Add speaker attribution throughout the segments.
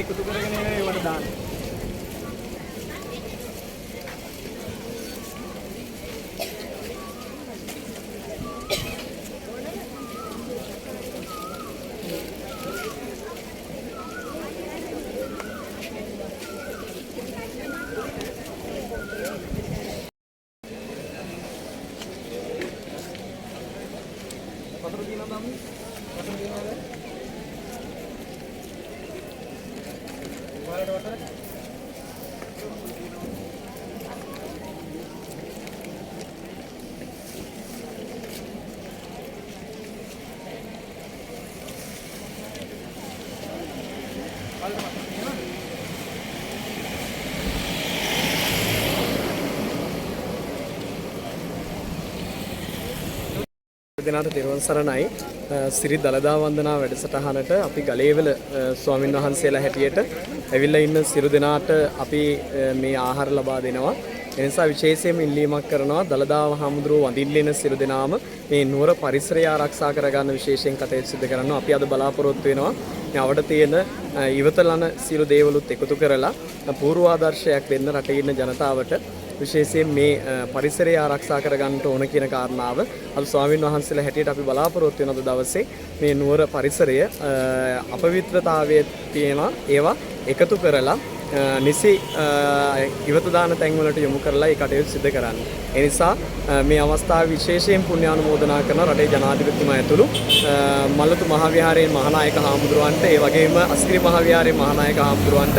Speaker 1: එකතු කරගෙන ඒවට දාන්න. වතුර දිනනවා නම් වතුර දිනනවා. දෙනාට තෙරුවන් සරණයි. සිරි දළදා වන්දනා වැඩසටහනට අපි ගලේවල ස්වාමින් වහන්සේලා හැටියට ඇවිල්ලා ඉන්න සිරු දෙනාට අපි මේ ආහාර ලබා දෙනවා. ඒ නිසා විශේෂයෙන්ම ඉල්ලීමක් කරනවා දළදා හාමුදුරුවෝ වඳින්න එන සිරු දෙනාම මේ නුවර පරිසරය ආරක්ෂා කරගන්න විශේෂයෙන් කටයුතු සිදු කරනවා. අපි අද බලාපොරොත්තු වෙනවා මේ අවඩ තියෙන ඉවතලන සිරු දේවලුත් එකතු කරලා පූර්වාදර්ශයක් දෙන්න රටේ ඉන්න ජනතාවට විශේෂයෙන් මේ පරිසරය ආරක්ෂා කරගන්නට ඕන කියන කාරණාව අද ස්වාමින් වහන්සේලා හැටියට අපි බලාපොරොත්තු වෙන දවසේ මේ නුවර පරිසරය අපවිත්‍රතාවයේ තියෙන ඒවා එකතු කරලා නිසි ඉවත දාන තැන් වලට යොමු කරලා ඒ කටයුතු සිදු කරන්න. ඒ නිසා මේ අවස්ථාවේ විශේෂයෙන් පුණ්‍යානුමෝදනා කරන රටේ ජනාධිපතිතුමා ඇතුළු මල්ලතු මහවිහාරයේ මහානායක හාමුදුරුවන්ට ඒ වගේම අස්ගිරි මහවිහාරයේ මහානායක හාමුදුරුවන්ට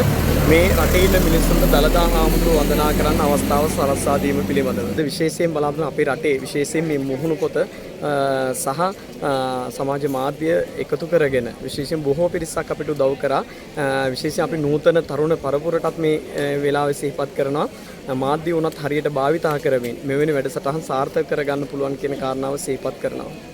Speaker 1: මේ රටේ ඉන්න මිනිස්සුන්ට දළදා හාමුදුරුවෝ වන්දනා කරන්න අවස්ථාව සලස්වා දීම පිළිබඳව විශේෂයෙන් බලාපොරොත්තු අපේ රටේ විශේෂයෙන් මේ මුහුණු පොත සහ සමාජ මාධ්‍ය එකතු කරගෙන විශේෂයෙන් බොහෝ පිරිසක් අපිට උදව් කරා. විශේෂයෙන් අපි නූතන තරුණ පරපුරටත් මේ වෙලාවේ සිහිපත් කරනවා මාධ්‍ය උනත් හරියට භාවිතා කරමින් මෙවැනි වැඩසටහන් සාර්ථක කරගන්න පුළුවන් කියන කාරණාව සිහිපත් කරනවා.